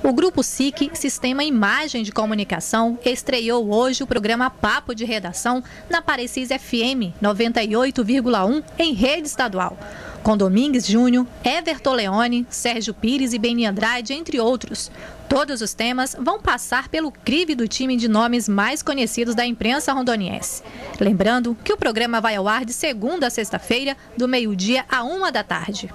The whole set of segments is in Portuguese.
O Grupo SIC, Sistema Imagem de Comunicação, estreou hoje o programa Papo de Redação na Parecis FM 98,1 em rede estadual. Com Domingues Júnior, Everton Leone, Sérgio Pires e Beni Andrade, entre outros. Todos os temas vão passar pelo crivo do time de nomes mais conhecidos da imprensa rondoniense. Lembrando que o programa vai ao ar de segunda a sexta-feira, do meio-dia à 1 da tarde.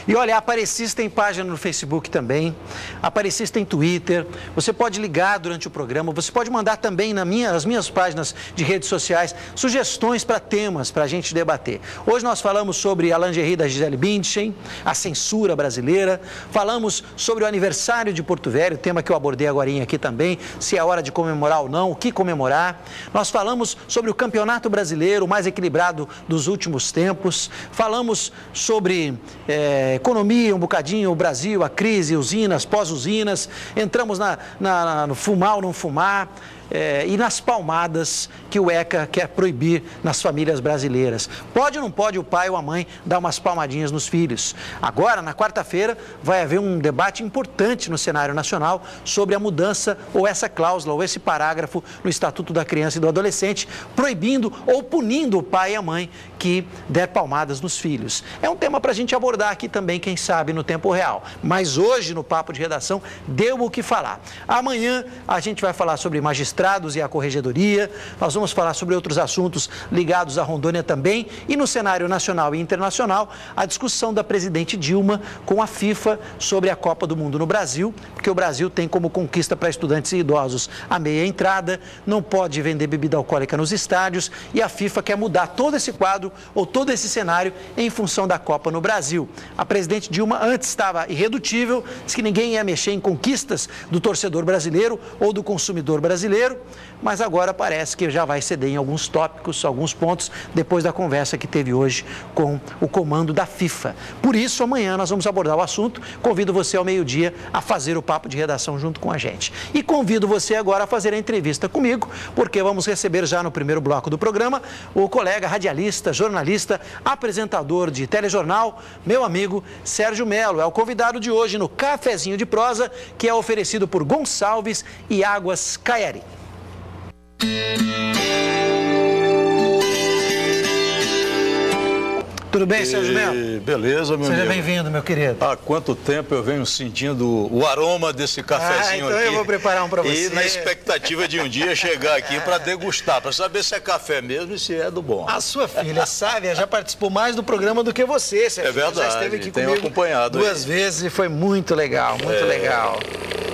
E olha, a Parecis tem página no Facebook também, a Parecis tem Twitter, você pode ligar durante o programa, você pode mandar também nas minhas páginas de redes sociais sugestões para temas para a gente debater. Hoje nós falamos sobre a lingerie da Gisele Bündchen, a censura brasileira, falamos sobre o aniversário de Porto Velho, tema que eu abordei agora aqui também, se é hora de comemorar ou não, o que comemorar. Nós falamos sobre o Campeonato Brasileiro, o mais equilibrado dos últimos tempos, falamos sobre economia, um bocadinho, o Brasil, a crise, usinas, pós-usinas, entramos no fumar ou não fumar, e nas palmadas que o ECA quer proibir nas famílias brasileiras. Pode ou não pode o pai ou a mãe dar umas palmadinhas nos filhos? Agora, na quarta-feira, vai haver um debate importante no cenário nacional sobre a mudança ou essa cláusula ou esse parágrafo no Estatuto da Criança e do Adolescente, proibindo ou punindo o pai e a mãe que der palmadas nos filhos. É um tema para a gente abordar aqui também, quem sabe, no tempo real. Mas hoje, no Papo de Redação, deu o que falar. Amanhã, a gente vai falar sobre magistrados e a corregedoria, nós vamos falar sobre outros assuntos ligados à Rondônia também, e no cenário nacional e internacional, a discussão da presidente Dilma com a FIFA sobre a Copa do Mundo no Brasil, porque o Brasil tem como conquista para estudantes e idosos a meia entrada, não pode vender bebida alcoólica nos estádios, e a FIFA quer mudar todo esse quadro ou todo esse cenário em função da Copa no Brasil. A presidente Dilma antes estava irredutível, disse que ninguém ia mexer em conquistas do torcedor brasileiro ou do consumidor brasileiro, mas agora parece que já vai ceder em alguns tópicos, alguns pontos, depois da conversa que teve hoje com o comando da FIFA. Por isso, amanhã nós vamos abordar o assunto. Convido você ao meio-dia a fazer o Papo de Redação junto com a gente. E convido você agora a fazer a entrevista comigo, porque vamos receber já no primeiro bloco do programa o colega radialista, jornalista, apresentador de telejornal, meu amigo Sérgio Melo. É o convidado de hoje no Cafezinho de Prosa, que é oferecido por Gonçalves e Águas Caiari. Tudo bem, Sérgio Melo? Beleza, meu amigo. Seja bem-vindo, meu querido. Há quanto tempo eu venho sentindo o aroma desse cafezinho então aqui. Eu vou preparar um para você. E na expectativa de um dia chegar aqui para degustar, para saber se é café mesmo e se é do bom. A sua filha, Sávia, já participou mais do programa do que você, Sérgio. É verdade, já esteve aqui tenho comigo acompanhado duas vezes e foi muito legal, muito legal.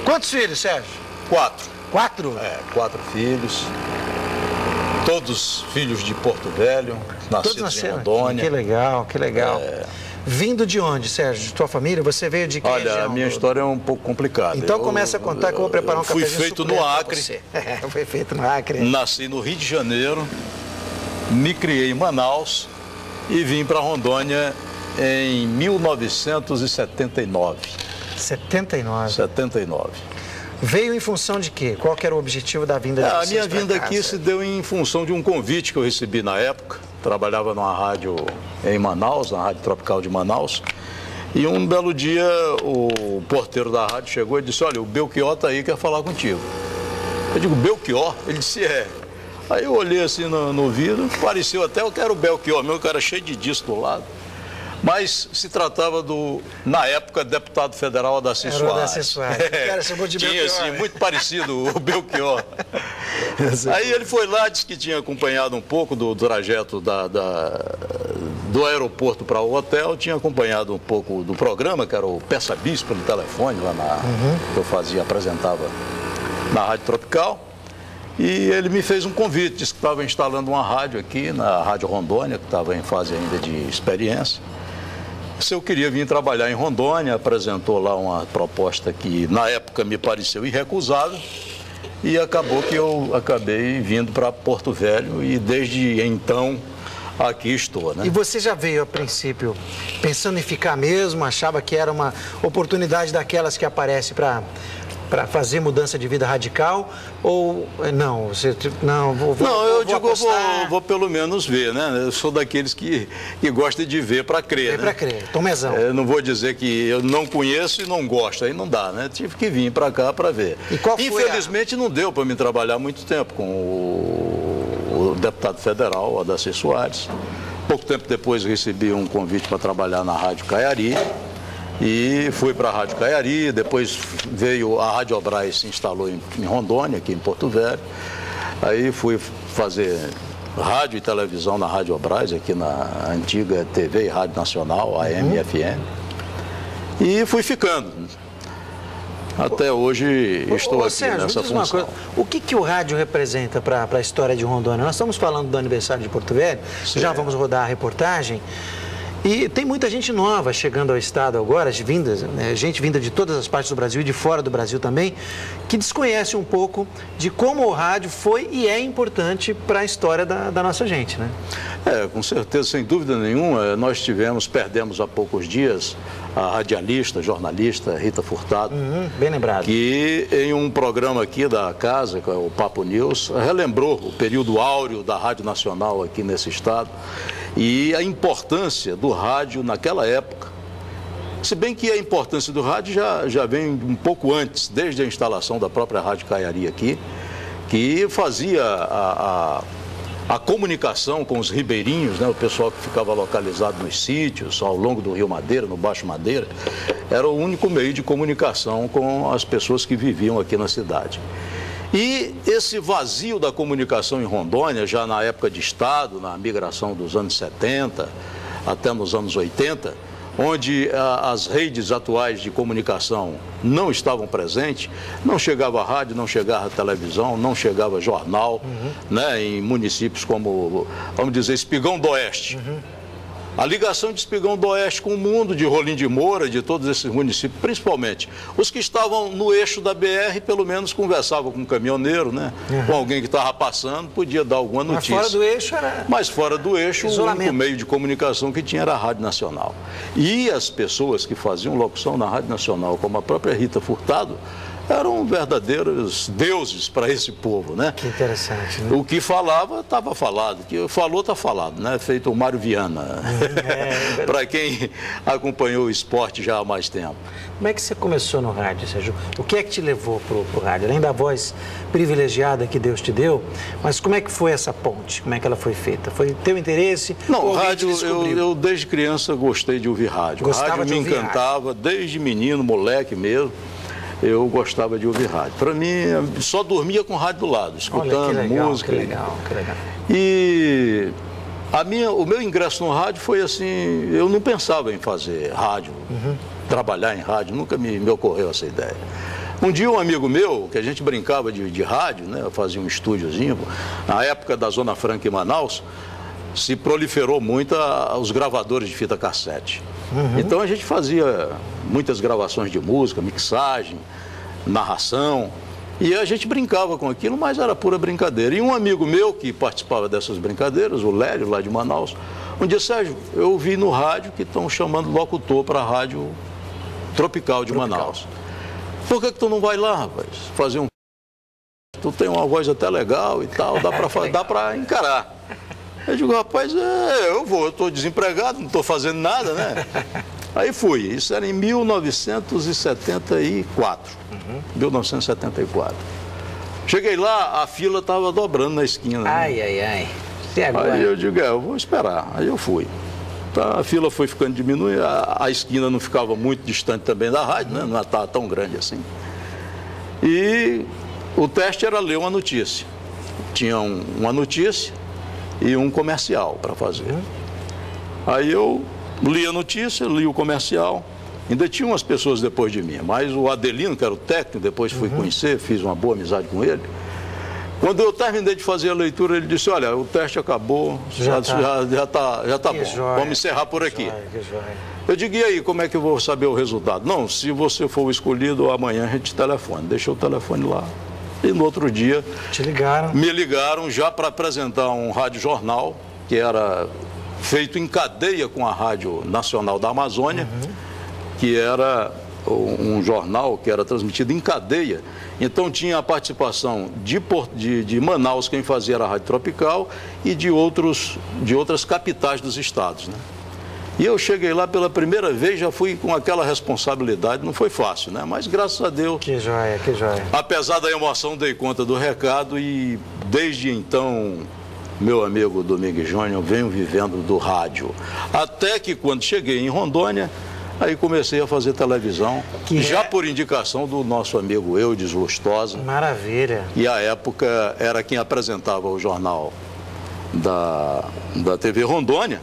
Quantos filhos, Sérgio? 4. 4? 4 filhos. Todos filhos de Porto Velho, nascidos em Rondônia. Que legal, que legal. Vindo de onde, Sérgio? De tua família? Você veio de que região? Olha, a minha história é um pouco complicada. Então começa a contar que eu vou preparar um cafezinho. Fui feito no Acre. Foi feito no Acre. Nasci no Rio de Janeiro, me criei em Manaus e vim para Rondônia em 1979. 79? 79. Veio em função de quê? Qual que era o objetivo da vinda de vocês? A minha vinda aqui se deu em função de um convite que eu recebi na época. Trabalhava numa rádio em Manaus, na Rádio Tropical de Manaus. E um belo dia o porteiro da rádio chegou e disse: olha, o Belchior está aí, quer falar contigo. Eu digo: Belchior? Ele disse: é. Aí eu olhei assim no vidro, pareceu até que era o Belchior, meu cara cheio de disco do lado. Mas se tratava na época, deputado federal Adaci Soares. Adaci Soares. O cara chamou de Belchior. Tinha, assim, muito parecido o Belchior. Aí ele foi lá, disse que tinha acompanhado um pouco do trajeto do aeroporto para o hotel, tinha acompanhado um pouco do programa, que era o Peça Bis pelo telefone, lá que eu apresentava na Rádio Tropical. E ele me fez um convite, disse que estava instalando uma rádio aqui, na Rádio Rondônia, que estava em fase ainda de experiência. Se eu queria vir trabalhar em Rondônia, apresentou lá uma proposta que na época me pareceu irrecusável e acabou que eu acabei vindo para Porto Velho e desde então aqui estou, né? E você já veio a princípio pensando em ficar mesmo, achava que era uma oportunidade daquelas que aparece para para fazer mudança de vida radical? Ou não? Você, não, eu vou pelo menos ver, né? Eu sou daqueles que gostam de ver para crer. Ver para crer, Tomezão. Não vou dizer que eu não conheço e não gosto, aí não dá, né? Tive que vir para cá para ver. E qual foi Infelizmente não deu para me trabalhar muito tempo com o deputado federal, Adaci Soares. Pouco tempo depois recebi um convite para trabalhar na Rádio Caiari. E fui para a Rádio Caiari, depois veio a Rádio Obras, se instalou em Rondônia, aqui em Porto Velho. Aí fui fazer rádio e televisão na Rádio Obras, aqui na antiga TV e Rádio Nacional, AM e FM. E fui ficando. Até hoje estou aqui Sérgio, nessa função. O que o rádio representa para a história de Rondônia? Nós estamos falando do aniversário de Porto Velho, já vamos rodar a reportagem. E tem muita gente nova chegando ao estado agora, gente vinda de todas as partes do Brasil e de fora do Brasil também, que desconhece um pouco de como o rádio foi e é importante para a história da nossa gente, né? Com certeza, sem dúvida nenhuma. Nós perdemos há poucos dias a radialista, jornalista Rita Furtado. Bem lembrado. Que em um programa aqui da casa, que é o Papo News, relembrou o período áureo da Rádio Nacional aqui nesse estado e a importância do rádio naquela época. Se bem que a importância do rádio já vem um pouco antes, desde a instalação da própria Rádio Caiari aqui, que fazia a comunicação com os ribeirinhos, né, o pessoal que ficava localizado nos sítios, ao longo do Rio Madeira, no Baixo Madeira, era o único meio de comunicação com as pessoas que viviam aqui na cidade. E esse vazio da comunicação em Rondônia, já na época de Estado, na migração dos anos 70 até nos anos 80, onde as redes atuais de comunicação não estavam presentes, não chegava rádio, não chegava televisão, não chegava jornal, né, em municípios como, vamos dizer, Espigão do Oeste. A ligação de Espigão do Oeste com o mundo, de Rolim de Moura, de todos esses municípios, principalmente os que estavam no eixo da BR, pelo menos conversavam com um caminhoneiro, né? Com alguém que estava passando, podia dar alguma notícia. Mas fora do eixo era... Mas fora do eixo, o único meio de comunicação que tinha era a Rádio Nacional. E as pessoas que faziam locução na Rádio Nacional, como a própria Rita Furtado, eram verdadeiros deuses para esse povo, né? Que interessante, né? O que falava, estava falado. O que falou, está falado, né? Feito o Mário Viana. Para quem acompanhou o esporte já há mais tempo. Como é que você começou no rádio, Sérgio? O que é que te levou para o rádio? Além da voz privilegiada que Deus te deu, mas como é que foi essa ponte? Como é que ela foi feita? Foi teu interesse? Não, rádio, eu desde criança gostei de ouvir rádio. Gostava rádio me encantava, desde menino, moleque mesmo. Eu gostava de ouvir rádio. Para mim, só dormia com o rádio do lado, escutando música. Que legal, que legal. E o meu ingresso no rádio foi assim, eu não pensava em fazer rádio, trabalhar em rádio, nunca me ocorreu essa ideia. Um dia um amigo meu, que a gente brincava de rádio, né, eu fazia um estúdiozinho, na época da Zona Franca em Manaus, se proliferou muito os gravadores de fita cassete. Então a gente fazia muitas gravações de música, mixagem, narração, e a gente brincava com aquilo, mas era pura brincadeira. E um amigo meu que participava dessas brincadeiras, o Lélio, lá de Manaus, um dia, Sérgio, eu ouvi no rádio que estão chamando locutor para a Rádio Tropical de Manaus. Por que tu não vai lá, rapaz, fazer um... Tu tem uma voz até legal e tal, dá para encarar. Eu digo, rapaz, eu vou, eu estou desempregado, não estou fazendo nada, né? Aí fui, isso era em 1974. 1974. Cheguei lá, a fila estava dobrando na esquina. Né? Ai. E agora? Aí eu digo, eu vou esperar. Aí eu fui. A fila foi ficando diminuindo, a esquina não ficava muito distante também da rádio, né? Não estava tão grande assim. E o teste era ler uma notícia. Tinha uma notícia e um comercial para fazer. Aí eu li a notícia, li o comercial, ainda tinha umas pessoas depois de mim, mas o Adelino, que era o técnico, depois fui conhecer, fiz uma boa amizade com ele. Quando eu terminei de fazer a leitura, ele disse, olha, o teste acabou, já tá bom, vamos encerrar por aqui. Eu digo, e aí, como é que eu vou saber o resultado? Não, se você for o escolhido, amanhã a gente telefone. Deixei o telefone lá. E no outro dia, me ligaram já para apresentar um rádio jornal, que era feito em cadeia com a Rádio Nacional da Amazônia, que era um jornal que era transmitido em cadeia, então tinha a participação de Manaus, quem fazia era a Rádio Tropical, e de outras capitais dos estados, né? E eu cheguei lá pela primeira vez, já fui com aquela responsabilidade, não foi fácil, né? Mas graças a Deus... Que joia, que joia. Apesar da emoção, dei conta do recado e desde então, meu amigo Domingues Júnior, venho vivendo do rádio. Até que quando cheguei em Rondônia, aí comecei a fazer televisão, já por indicação do nosso amigo Eudes Lustosa. Maravilha. E à época era quem apresentava o jornal da TV Rondônia.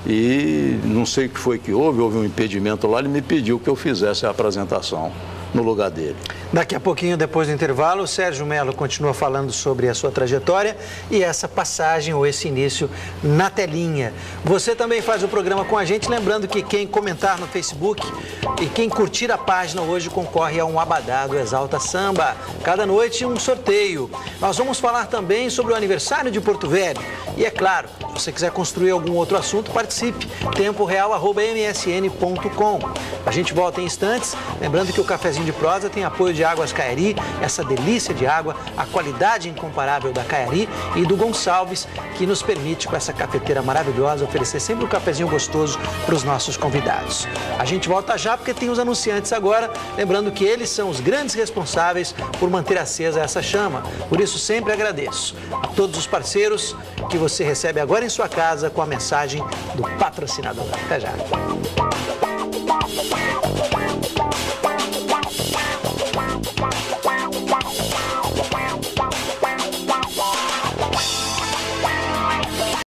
E não sei o que foi que houve um impedimento lá, ele me pediu que eu fizesse a apresentação no lugar dele. Daqui a pouquinho, depois do intervalo, o Sérgio Melo continua falando sobre a sua trajetória e essa passagem ou esse início na telinha. Você também faz o programa com a gente, lembrando que quem comentar no Facebook e quem curtir a página hoje concorre a um abadá do Exalta Samba. Cada noite um sorteio. Nós vamos falar também sobre o aniversário de Porto Velho. E é claro, se você quiser construir algum outro assunto, participe. temporeal@msn.com. A gente volta em instantes, lembrando que o Cafezinho de Prosa tem apoio de Águas Caiari, essa delícia de água, a qualidade incomparável da Caiari e do Gonçalves, que nos permite, com essa cafeteira maravilhosa, oferecer sempre um cafezinho gostoso para os nossos convidados. A gente volta já porque tem os anunciantes agora, lembrando que eles são os grandes responsáveis por manter acesa essa chama. Por isso, sempre agradeço a todos os parceiros que você recebe agora em sua casa com a mensagem do patrocinador. Até já.